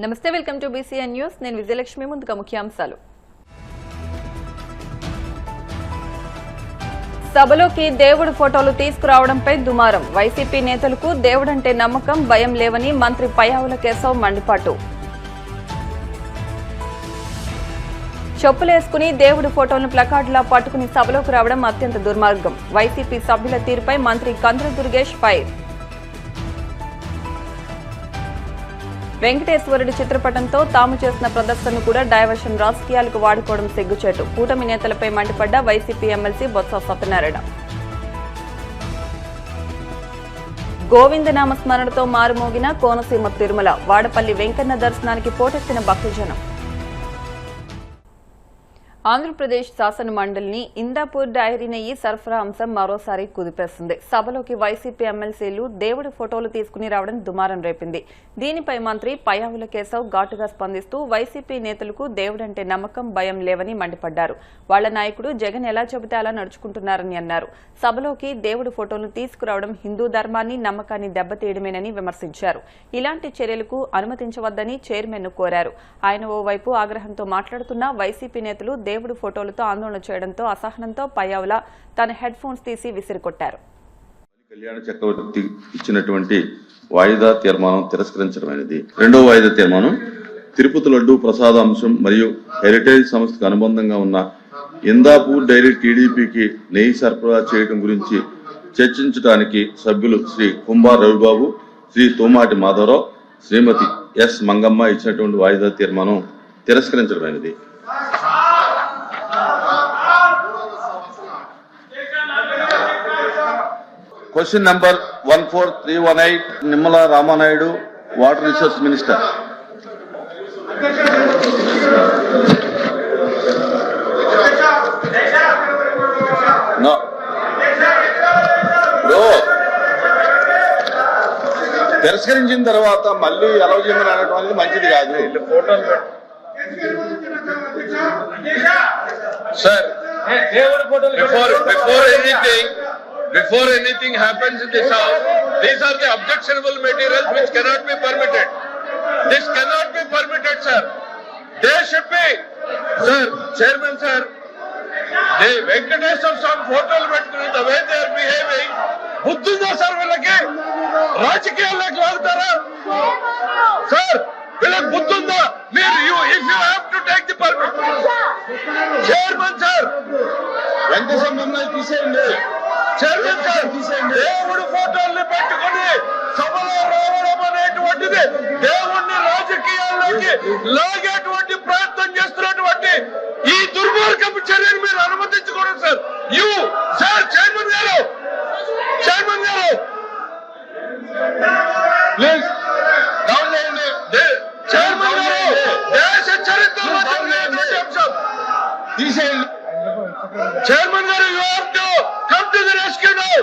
నమస్తే, welcome to BCN news. నేను విజయలక్ష్మి. ముందుగా ముఖ్యాంశాలు. సభలోకి దేవుడి ఫోటోలు తీసుకురావడంపై దుమారం. వైసీపీ నేతలకు దేవుడంటే నమ్మకం, భయం లేవని మంత్రి పయ్యావుల కేశవ్ మండిపాటు. చెప్పులేసుకుని దేవుడి ఫోటోలను ప్లకార్డులా పట్టుకుని సభలోకి రావడం అత్యంత దుర్మార్గం. వైసీపీ సభ్యుల తీరుపై మంత్రి కందుల దుర్గేష్ ఫైర్. వెంకటేశ్వరుడి చిత్రపటంతో తాము చేసిన ప్రదర్శనను కూడా డైవర్షన్ రాజకీయాలకు వాడుకోవడం సిగ్గుచేటు. కూటమి నేతలపై మండిపడ్డ వైసీపీ ఎమ్మెల్సీ బొత్స సత్యనారాయణ. గోవిందనామ స్మరణతో మారుమోగిన కోనసీమ తిరుమల. వాడపల్లి వెంకన్న దర్శనానికి పోటెత్తిన భక్తజనం. ఆంధ్రప్రదేశ్ శాసన మండలిని ఇందాపూర్ డైరీ నెయ్యి సరఫరా అంశం మరోసారి కుదిపేస్తుంది. సభలోకి వైసీపీ ఎమ్మెల్సీలు దేవుడి ఫోటోలు తీసుకుని రావడం దుమారం రేపింది. దీనిపై మంత్రి పయ్యావుల కేశవ్ ఘాటుగా స్పందిస్తూ వైసీపీ నేతలకు దేవుడంటే నమ్మకం, భయం లేవని మండిపడ్డారు. వాళ్ల నాయకుడు జగన్ ఎలా చెబితే అలా నడుచుకుంటున్నారని అన్నారు. సభలోకి దేవుడి ఫోటోలను తీసుకురావడం హిందూ ధర్మాన్ని, నమ్మకాన్ని దెబ్బతీయడమేనని విమర్శించారు. ఇలాంటి చర్యలకు అనుమతించవద్దని చైర్మన్ ను కోరారు. ఆయన ఓవైపు ఆగ్రహంతో మాట్లాడుతున్న వైసీపీ నేతలు దేవుడి ఫోటోలతో ఆందోళన చేయడంతో అసహనంతో పయ్యావుల తన హెడ్ ఫోన్స్ తీసి విసిరికొట్టారు. కళ్యాణ చక్రవర్తి ఇచ్చినటువంటి వాయిదా తీర్మానం తిరస్కరించడమైనది. రెండవ వాయిదా తీర్మానం తిరుపతి లడ్డు ప్రసాదాంశం మరియు హెరిటేజ్ సంస్థకు అనుబంధంగా ఉన్న ఇందాపూర్ డైరీ టీడీపీకి నెయ్యి సరఫరా చేయడం గురించి చర్చించడానికి సభ్యులు శ్రీ కుంభార్ రవిబాబు, శ్రీ తోమాటి మాధవరావు, శ్రీమతి ఎస్ మంగమ్మ ఇచ్చినటువంటి వాయిదా తీర్మానం తిరస్కరించడమైనది. Question number 14318, Nimala Ramanayudu, Water Resource Minister. No. Bro. తిరస్కరించిన తర్వాత మళ్ళీ అలౌ చేయమని అనడం అనేది మంచిది కాదు. Sir, before anything happens in this house, these are the objectionable materials which cannot be permitted. This cannot be permitted, sir. They should be, sir, Chairman sir, the Venkateswara Swami photos పెట్టుకుని the way they are behaving, బుద్ధుందా sir వీళ్ళకి? రాజకీయాల్లోకి లాగుతారా sir? వీళ్ళకి బుద్ధుందా? మీరు if you have to take the permit, Chairman sir, Venkateswara తీసేయండి. Chairman sir, దేవుడు ఫోటోల్ని పెట్టుకుని సభలో రావడం అనేటువంటిది దేవుణ్ణి రాజకీయాల్లోకి లాగేటువంటి ప్రయత్నం చేస్తున్నటువంటి ఈ దుర్మార్గపు చర్యను మీరు అనుమతించకూడదు సార్. సార్ చైర్మన్ గారు ప్లీజ్ డౌన్ చేయండి. చైర్మన్ గారు, దేశ చరిత్రలో జరిగినటువంటి అంశం తీసేయండి. చైర్మన్ గారు, you have to come to the rescue now.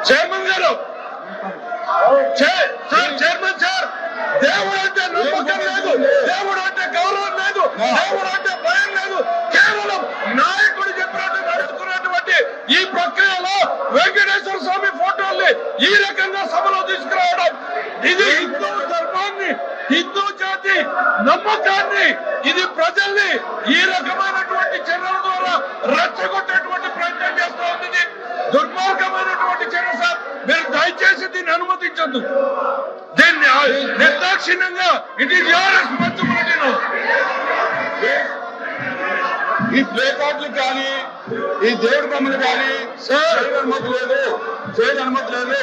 Chairman గారు, చైర్మన్ సార్, దేవుడు అంటే నమ్మకం లేదు, దేవుడు అంటే గౌరవం లేదు, దేవుడు అంటే భయం లేదు. కేవలం నాయకుడు చెప్పినట్టు నడుచుకున్నటువంటి ఈ ప్రక్రియలో వెంకటేశ్వర స్వామి ఫోటోల్ని ఈ రకంగా సభలో తీసుకురావడం, ఇది హిందూ ధర్మాన్ని, హిందూ జాతి నమ్మకాన్ని, ఇది ప్రజల్ని ఈ రకమైనటువంటి చర్యల ద్వారా రెచ్చగొట్టేటువంటి ప్రయత్నం చేస్తూ ఉంది. దుర్మార్గమైనటువంటి చర్య సార్. మీరు దయచేసి దీన్ని అనుమతించద్దు. దీన్ని నిర్దాక్షిణ్యంగా ఇట్ ఈస్ యువర్ రెస్పాన్సిబిలిటీ. ఈ ప్లే కార్డులు కానీ, ఈ దేవుడి బొమ్మలు కానీ సార్ అనుమతి లేదు, చేయడం అనుమతి లేదు.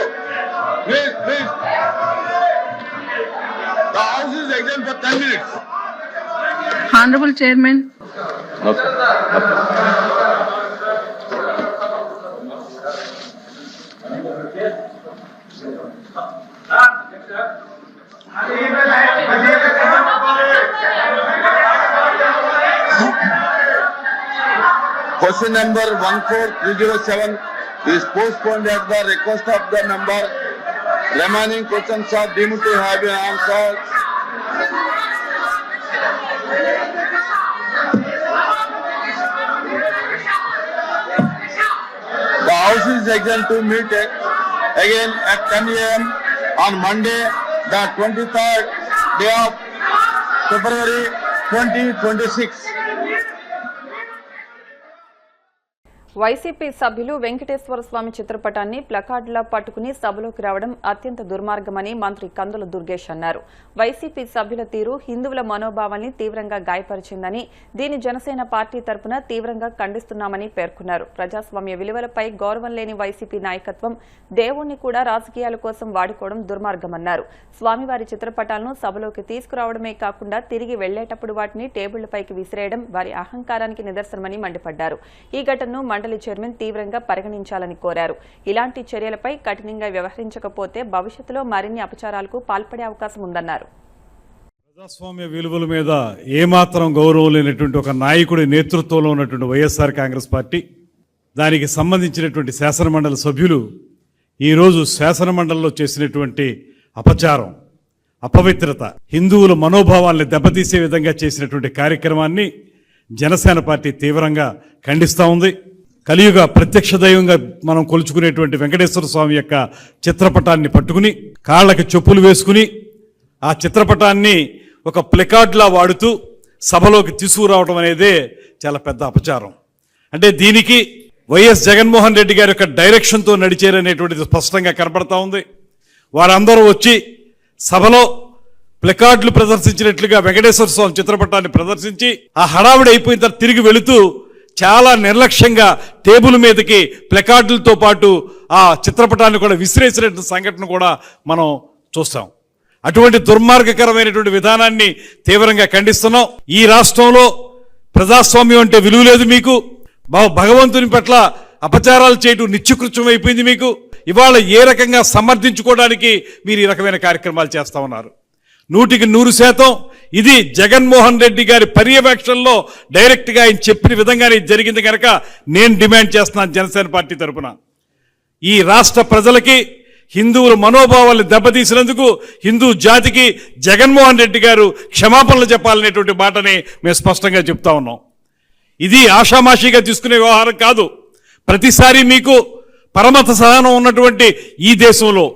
Please please, the house is adjourned for 10 minutes. Honorable Chairman. Okay. Question number 14307 is postponed at the request of the member. Remaining questions are deemed to have been answered. House is adjourned to meet again at 10 a.m. on Monday, the 23rd day of February 2026. YCP సభ్యులు వెంకటేశ్వర స్వామి చిత్రపటాన్ని ప్లకార్డులా పట్టుకుని సభలోకి రావడం అత్యంత దుర్మార్గమని మంత్రి కందుల దుర్గేష్ అన్నారు. YCP సభ్యుల తీరు హిందువుల మనోభావాల్ని తీవ్రంగా గాయపరిచిందని, దీని జనసేన పార్టీ తరపున తీవ్రంగా ఖండిస్తున్నామని పేర్కొన్నారు. ప్రజాస్వామ్య విలువలపై గౌరవం లేని వైసీపీ నాయకత్వం దేవుణ్ణి కూడా రాజకీయాల కోసం వాడుకోవడం దుర్మార్గమన్నారు. స్వామివారి చిత్రపటాలను సభలోకి తీసుకురావడమే కాకుండా తిరిగి వెళ్లేటప్పుడు వాటిని టేబుళ్లపైకి విసిరేయడం వారి అహంకారానికి నిదర్శనమని మండిపడ్డారు. ఈ ఘటనను మండలి చైర్మన్ తీవ్రంగా పరిగణించాలని కోరారు. ఇలాంటి చర్యలపై కఠినంగా వ్యవహరించకపోతే భవిష్యత్తులో మరిన్ని అపచారాలకు పాల్పడే అవకాశం ఉందన్నారు. ప్రజాస్వామ్య విలువల మీద ఏమాత్రం గౌరవం లేనటువంటి ఒక నాయకుడి నేతృత్వంలో ఉన్నటువంటి వైఎస్ఆర్ కాంగ్రెస్ పార్టీ, దానికి సంబంధించినటువంటి శాసనమండలి సభ్యులు ఈరోజు శాసనమండలిలో చేసినటువంటి అపచారం, అపవిత్రత, హిందువుల మనోభావాల్ని దెబ్బతీసే విధంగా చేసినటువంటి కార్యక్రమాన్ని జనసేన పార్టీ తీవ్రంగా ఖండిస్తూ ఉంది. కలియుగ ప్రత్యక్ష దైవంగా మనం కొలుచుకునేటువంటి వెంకటేశ్వర స్వామి యొక్క చిత్రపటాన్ని పట్టుకుని కాళ్ళకి చెప్పులు వేసుకుని ఆ చిత్రపటాన్ని ఒక ప్లకార్డ్లా వాడుతూ సభలోకి తీసుకురావడం అనేదే చాలా పెద్ద అపచారం. అంటే దీనికి వైఎస్ జగన్మోహన్ రెడ్డి గారి యొక్క డైరెక్షన్తో నడిచేరనేటువంటిది స్పష్టంగా కనబడతా ఉంది. వారందరూ వచ్చి సభలో ప్లకార్డులు ప్రదర్శించినట్లుగా వెంకటేశ్వర స్వామి చిత్రపటాన్ని ప్రదర్శించి ఆ హడావిడి అయిపోయిన తర్వాత తిరిగి వెళుతూ చాలా నిర్లక్ష్యంగా టేబుల్ మీదకి ప్లకార్డులతో పాటు ఆ చిత్రపటాన్ని కూడా విసిరేసినటువంటి సంఘటన కూడా మనం చూస్తాం. అటువంటి దుర్మార్గకరమైనటువంటి విధానాన్ని తీవ్రంగా ఖండిస్తున్నాం. ఈ రాష్ట్రంలో ప్రజాస్వామ్యం అంటే విలువ లేదు మీకు. భగవంతుని పట్ల అపచారాలు చేయడం నిత్యకృత్యం అయిపోయింది మీకు. ఇవాళ ఏ రకంగా సమర్థించుకోవడానికి మీరు ఈ రకమైన కార్యక్రమాలు చేస్తా ఉన్నారు? 100% ఇది జగన్మోహన్ రెడ్డి గారి పర్యవేక్షణలో డైరెక్ట్గా ఆయన చెప్పిన విధంగానే జరిగింది కనుక నేను డిమాండ్ చేస్తున్నాను జనసేన పార్టీ తరఫున. ఈ రాష్ట్ర ప్రజలకి హిందువుల మనోభావాలను దెబ్బతీసినందుకు హిందూ జాతికి జగన్మోహన్ రెడ్డి గారు క్షమాపణలు చెప్పాలనేటువంటి మాటని మేము స్పష్టంగా చెప్తా ఉన్నాం. ఇది ఆషామాషిగా తీసుకునే వ్యవహారం కాదు. ప్రతిసారి మీకు పరమత సహనం ఉన్నటువంటి ఈ దేశంలో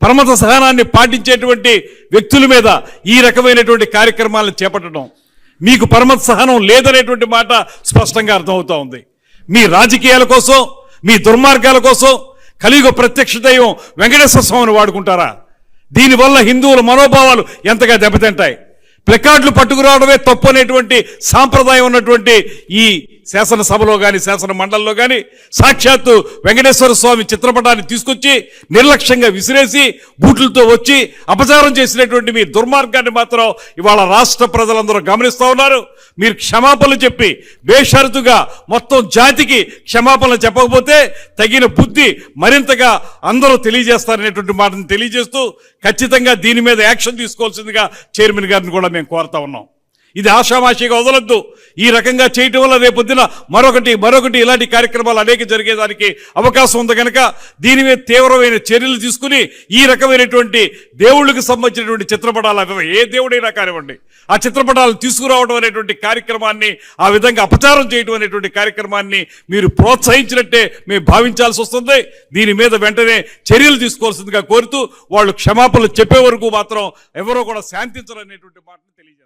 పరమత సహనాన్ని పాటించేటువంటి వ్యక్తుల మీద ఈ రకమైనటువంటి కార్యక్రమాలను చేపట్టడం, మీకు పరమత సహనం లేదనేటువంటి మాట స్పష్టంగా అర్థమవుతా ఉంది. మీ రాజకీయాల కోసం, మీ దుర్మార్గాల కోసం కలియుగ ప్రత్యక్ష దైవం వెంకటేశ్వర స్వామిని వాడుకుంటారా? దీనివల్ల హిందువుల మనోభావాలు ఎంతగా దెబ్బతింటాయి. ప్లకార్డులు పట్టుకురావడమే తప్పు అనేటువంటి సాంప్రదాయం ఉన్నటువంటి ఈ శాసనసభలో కానీ శాసన మండలిలో కానీ సాక్షాత్తు వెంకటేశ్వర స్వామి చిత్రపటాన్ని తీసుకొచ్చి నిర్లక్ష్యంగా విసిరేసి బూట్లతో వచ్చి అపచారం చేసినటువంటి మీ దుర్మార్గాన్ని మాత్రం ఇవాళ రాష్ట్ర ప్రజలందరూ గమనిస్తూ ఉన్నారు. మీరు క్షమాపణలు చెప్పి బేషరతుగా మొత్తం జాతికి క్షమాపణలు చెప్పకపోతే తగిన బుద్ధి మరింతగా అందరూ తెలియజేస్తారనేటువంటి మాటను తెలియజేస్తూ ఖచ్చితంగా దీని మీద యాక్షన్ తీసుకోవాల్సిందిగా చైర్మన్ గారిని కూడా మేము కోరుతా ఉన్నాం. ఇది ఆషామాషిగా వదలొద్దు. ఈ రకంగా చేయటం వల్ల రేపొద్దున మరొకటి ఇలాంటి కార్యక్రమాలు అనేక జరిగేదానికి అవకాశం ఉంది కనుక దీని మీద తీవ్రమైన చర్యలు తీసుకుని ఈ రకమైనటువంటి దేవుళ్ళకి సంబంధించినటువంటి చిత్రపటాలు ఏ దేవుడైనా కానివ్వండి ఆ చిత్రపటాలు తీసుకురావడం అనేటువంటి కార్యక్రమాన్ని, ఆ విధంగా అపచారం చేయడం అనేటువంటి కార్యక్రమాన్ని మీరు ప్రోత్సహించినట్టే మేము భావించాల్సి వస్తుంది. దీని మీద వెంటనే చర్యలు తీసుకోవాల్సిందిగా కోరుతూ వాళ్ళు క్షమాపణలు చెప్పే వరకు మాత్రం ఎవరో కూడా శాంతించరనేటువంటి మాటను తెలియజేస్తారు.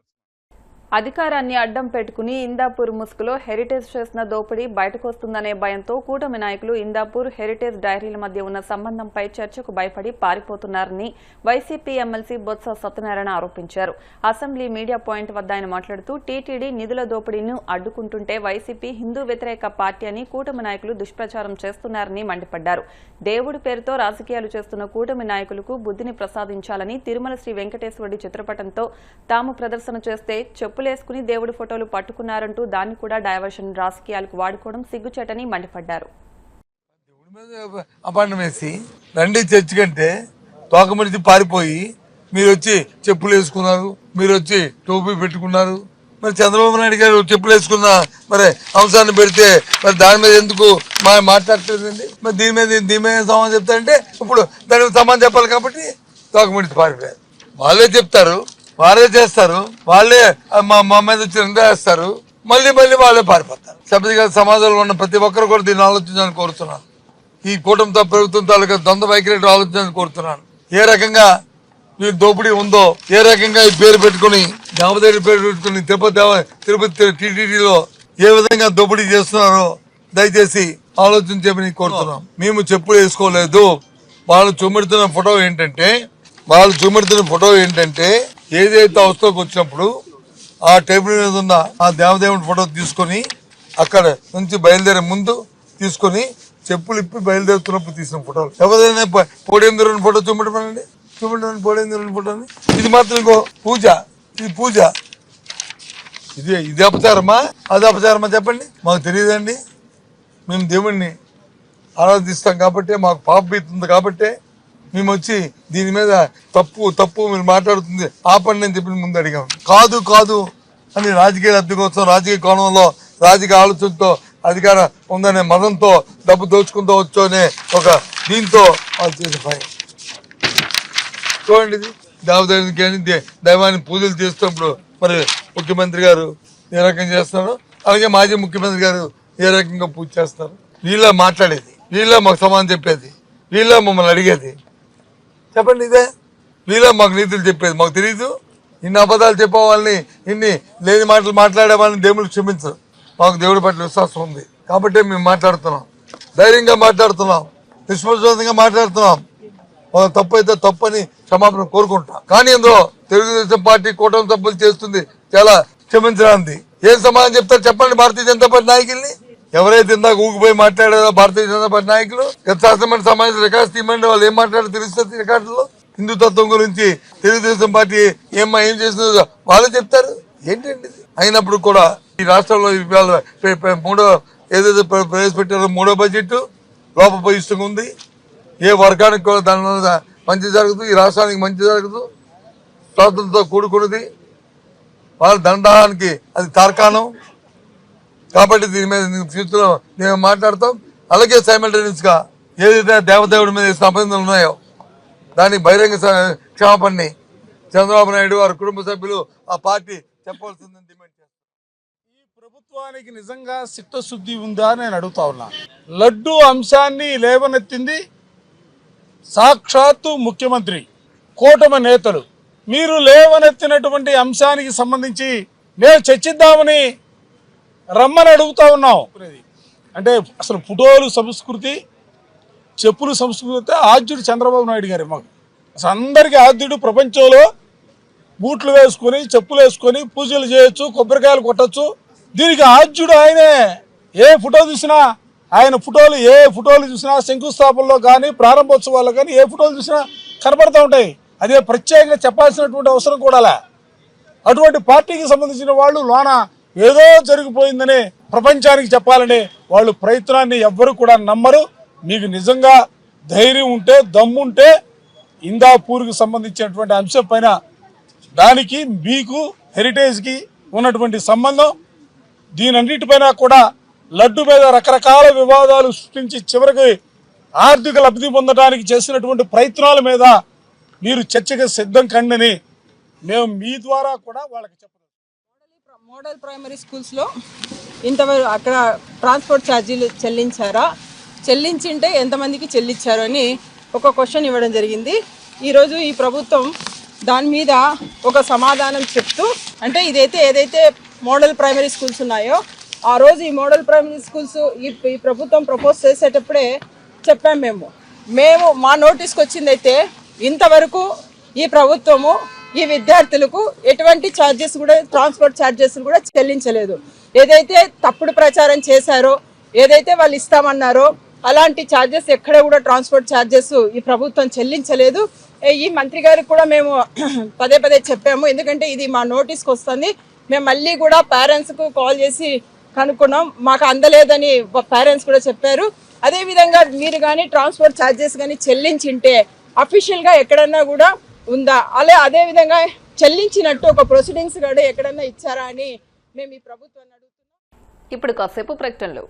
అధికారాన్ని అడ్డం పెట్టుకుని ఇందాపూర్ ముసుగులో హెరిటేజ్ చేసిన దోపిడీ బయటకు వస్తుందనే భయంతో కూటమి నాయకులు ఇందాపూర్ హెరిటేజ్ డైరీల మధ్య ఉన్న సంబంధంపై చర్చకు భయపడి పారిపోతున్నారని వైసీపీ ఎమ్మెల్సీ బొత్స సత్యనారాయణ ఆరోపించారు. అసెంబ్లీ మీడియా పాయింట్ వద్ద ఆయన మాట్లాడుతూ టీటీడీ నిధుల దోపిడీని అడ్డుకుంటుంటే వైసీపీ హిందూ వ్యతిరేక పార్టీ అని కూటమి నాయకులు దుష్ప్రచారం చేస్తున్నారని మండిపడ్డారు. దేవుడి పేరుతో రాజకీయాలు చేస్తున్న కూటమి నాయకులకు బుద్ధిని ప్రసాదించాలని, తిరుమల శ్రీ వెంకటేశ్వరుడి చిత్రపటంతో తాము ప్రదర్శన చేస్తే చెప్పులేసుకుని దేవుడి ఫోటోలు పట్టుకున్నారంటూ దాన్ని కూడా డైవర్షన్ రాజకీయాలకు వాడుకోవడం సిగ్గుచేటని మండిపడ్డారు. దేవుడి మీద అపాండం వేసి రండి చర్చి కంటే తోకమడిచి పారిపోయి మీరు వచ్చి చెప్పులు వేసుకున్నారు, మీరు వచ్చి టోపీ పెట్టుకున్నారు. మరి చంద్రబాబు నాయుడు గారు చెప్పులు వేసుకున్న మరి అంశాన్ని పెడితే మరి దాని మీద ఎందుకు మాట్లాడలేదండి? మరి దీని మీద సమాధానం చెప్తారంటే ఇప్పుడు దానికి సమాధానం చెప్పాలి కాబట్టి తోకమడిచి పారిపోయారు. వాళ్ళే చెప్తారు, వాళ్ళే చేస్తారు, వాళ్ళే మా మీద వచ్చి నిందేస్తారు, మళ్ళీ వాళ్ళే పారిపోతారు. సభ్యులుగా సమాజంలో ఉన్న ప్రతి ఒక్కరు కూడా దీన్ని ఆలోచించాలని కోరుతున్నాను. ఈ కూటమితో ప్రభుత్వం తాలూకా ద్వంద్వ వైఖరి ఆలోచించాలని కోరుతున్నాను. ఏ రకంగా మీకు దోపిడీ ఉందో, ఏ రకంగా ఈ పేరు పెట్టుకుని దామోదరి పేరు పెట్టుకుని తిరుపతి టీటీడీలో ఏ విధంగా దోపిడీ చేస్తున్నారో దయచేసి ఆలోచించమని కోరుతున్నాం. మేము చెప్పులు వేసుకోలేదు. వాళ్ళు చూపెడుతున్న ఫోటో ఏంటంటే ఏదైతే అవస్థకు వచ్చినప్పుడు ఆ టేబుల్ మీద ఉన్న ఆ దేవదేవుడి ఫోటో తీసుకొని అక్కడ నుంచి బయలుదేరే ముందు తీసుకొని చెప్పులు ఇప్పి బయలుదేరుతున్నప్పుడు తీసిన ఫోటోలు. ఎవరైనా పోడేంద్రుని ఫోటో చూపెట్టమనండి, పోడేంద్రుని ఫోటోని. ఇది మాత్రం ఇంకో పూజ, ఇది పూజ. ఇది అపచారమా అది అపచారమా చెప్పండి. మాకు తెలియదండి. మేము దేవుణ్ణి ఆరాధిస్తాం కాబట్టి, మాకు పాప బీతుంది కాబట్టి మేము వచ్చి దీని మీద తప్పు మీరు మాట్లాడుతుంది ఆపండి అని చెప్పి ముందు అడిగాం. కాదు అని రాజకీయ లబ్ధి కోసం, రాజకీయ కోణంలో, రాజకీయ ఆలోచనతో, అధికారం ఉందనే మదంతో, డబ్బు దోచుకుంటూ వచ్చు అనే ఒక దీంతో వాళ్ళు చేసే పని చూడండి. ఇది దేవదేవునికి కానీ దైవాన్ని పూజలు చేస్తున్నప్పుడు మరి ముఖ్యమంత్రి గారు ఏ రకంగా చేస్తున్నారు, అలాగే మాజీ ముఖ్యమంత్రి గారు ఏ రకంగా పూజ చేస్తారు. వీళ్ళ మాట్లాడేది, వీళ్ళ మాకు సమాధానం చెప్పేది, వీళ్ళ మమ్మల్ని అడిగేది చెప్పండి. ఇదే వీళ్ళ మాకు నీతులు చెప్పేది. మాకు తెలీదు. ఇన్ని అబద్ధాలు చెప్పే వాళ్ళని, ఇన్ని లేని మాటలు మాట్లాడే వాళ్ళని దేవుడు క్షమించరు. మాకు దేవుడి పట్ల విశ్వాసం ఉంది కాబట్టి మేము మాట్లాడుతున్నాం, ధైర్యంగా మాట్లాడుతున్నాం, నిష్పక్షపాతంగా మాట్లాడుతున్నాం. తప్పు అయితే తప్పని క్షమాపణ కోరుకుంటాం. కానీ అందులో తెలుగుదేశం పార్టీ కూటమి తప్పులు చేస్తుంది చాలా క్షమించడానికి. ఏం సమాధానం చెప్తారు చెప్పండి భారతీయ జనతా పార్టీ నాయకుల్ని. ఎవరైతే ఇందాక ఊగిపోయి మాట్లాడారో భారతీయ జనతా పార్టీ నాయకులు శాసనమండలి సమావేశం రికార్డు తీయమండి, వాళ్ళు ఏం మాట్లాడారో తెలుస్తుంది రికార్డులో. హిందుతత్వం గురించి తెలుగుదేశం పార్టీ ఏం చేసిందో వాళ్ళే చెప్తారు. ఏంటండి అయినప్పుడు కూడా ఈ రాష్ట్రంలో ఏదైతే ప్రవేశపెట్టారో 3వ బడ్జెట్ లోపభూయిష్టంగా ఉంది. ఏ వర్గానికి కూడా దాని వల్ల మంచి జరుగుతుంది, ఈ రాష్ట్రానికి మంచి జరుగుతూ స్వాతంత్రంతో కూడుకున్నది. వాళ్ళ దండానికి అది తార్కాణం కాబట్టి దీని మీద ఫ్యూచర్లో మేము మాట్లాడతాం. అలాగే సైమల్టేనియస్ గా ఏదైతే దేవదేవుడి మీద అభ్యంతరాలు ఉన్నాయో దానికి బహిరంగ క్షమాపణని చంద్రబాబు నాయుడు వారి కుటుంబ సభ్యులు ఆ పార్టీ చెప్పవలసిందని డిమాండ్ చేస్తారు. ఈ ప్రభుత్వానికి నిజంగా చిత్తశుద్ధి ఉందా నేను అడుగుతా ఉన్నా. లడ్డూ అంశాన్ని లేవనెత్తింది సాక్షాత్తు ముఖ్యమంత్రి, కూటమి నేతలు. మీరు లేవనెత్తినటువంటి అంశానికి సంబంధించి మేము చర్చిద్దామని రమ్మని అడుగుతా ఉన్నాం. అంటే అసలు ఫోటోలు సంస్కృతి, చెప్పులు సంస్కృతి ఆద్యుడు చంద్రబాబు నాయుడు గారు. మాకు అసలు అందరికీ ఆద్యుడు. ప్రపంచంలో బూట్లు వేసుకొని, చెప్పులు వేసుకొని పూజలు చేయొచ్చు, కొబ్బరికాయలు కొట్టచ్చు. దీనికి ఆద్యుడు ఆయనే. ఏ ఫోటో చూసినా ఆయన ఫోటోలు, ఏ ఫోటోలు చూసినా శంకుస్థాపనలో కానీ ప్రారంభోత్సవాల్లో కానీ ఏ ఫోటోలు చూసినా కనపడుతూ ఉంటాయి. అదే ప్రత్యేకంగా చెప్పాల్సినటువంటి అవసరం కూడా. అటువంటి పార్టీకి సంబంధించిన వాళ్ళు లోన ఏదో జరిగిపోయిందని ప్రపంచానికి చెప్పాలని వాళ్ళు ప్రయత్నాన్ని ఎవ్వరు కూడా నమ్మరు. మీకు నిజంగా ధైర్యం ఉంటే, దమ్ముంటే ఇందాపూర్కి సంబంధించినటువంటి అంశం పైన దానికి మీకు హెరిటేజ్కి ఉన్నటువంటి సంబంధం, దీనన్నిటిపైన కూడా లడ్డు మీద రకరకాల వివాదాలు సృష్టించి చివరికి ఆర్థిక లబ్ధి పొందడానికి చేసినటువంటి ప్రయత్నాల మీద మీరు చర్చకు సిద్ధం కండని మేము మీ ద్వారా కూడా వాళ్ళకి చెప్పాలి. మోడల్ ప్రైమరీ స్కూల్స్లో ఇంతవరకు అక్కడ ట్రాన్స్పోర్ట్ ఛార్జీలు చెల్లించారా, చెల్లించింటే ఎంతమందికి చెల్లించారు అని ఒక క్వశ్చన్ ఇవ్వడం జరిగింది. ఈరోజు ఈ ప్రభుత్వం దాని మీద ఒక సమాధానం చెప్తూ, అంటే ఏదైతే మోడల్ ప్రైమరీ స్కూల్స్ ఉన్నాయో ఆ రోజు ఈ మోడల్ ప్రైమరీ స్కూల్స్ ఈ ప్రభుత్వం ప్రపోజ్ చేసేటప్పుడే చెప్పాం. మేము మా నోటీస్కి వచ్చిందైతే ఇంతవరకు ఈ ప్రభుత్వము ఈ విద్యార్థులకు ఎటువంటి ఛార్జెస్ కూడా, ట్రాన్స్పోర్ట్ ఛార్జెస్ కూడా చెల్లించలేదు. ఏదైతే తప్పుడు ప్రచారం చేశారో, ఏదైతే వాళ్ళు ఇస్తామన్నారో అలాంటి ఛార్జెస్ ఎక్కడ కూడా ట్రాన్స్పోర్ట్ ఛార్జెస్ ఈ ప్రభుత్వం చెల్లించలేదు. ఈ మంత్రి గారికి కూడా మేము పదే చెప్పాము. ఎందుకంటే ఇది మా నోటీస్కి వస్తుంది. మేము మళ్ళీ కూడా పేరెంట్స్కు కాల్ చేసి కనుక్కున్నాం, మాకు అందలేదని పేరెంట్స్ కూడా చెప్పారు. అదేవిధంగా మీరు కానీ ట్రాన్స్పోర్ట్ ఛార్జెస్ కానీ చెల్లించింటే అఫీషియల్గా ఎక్కడన్నా కూడా ఉందా, అదేవిధంగా చెల్లించినట్టు ఒక ప్రొసీడింగ్స్ కూడా ఎక్కడన్నా ఇచ్చారా అని మేము ఈ ప్రభుత్వాన్ని అడుగుతున్నాం. ఇప్పుడు కాసేపు ప్రకటనలు.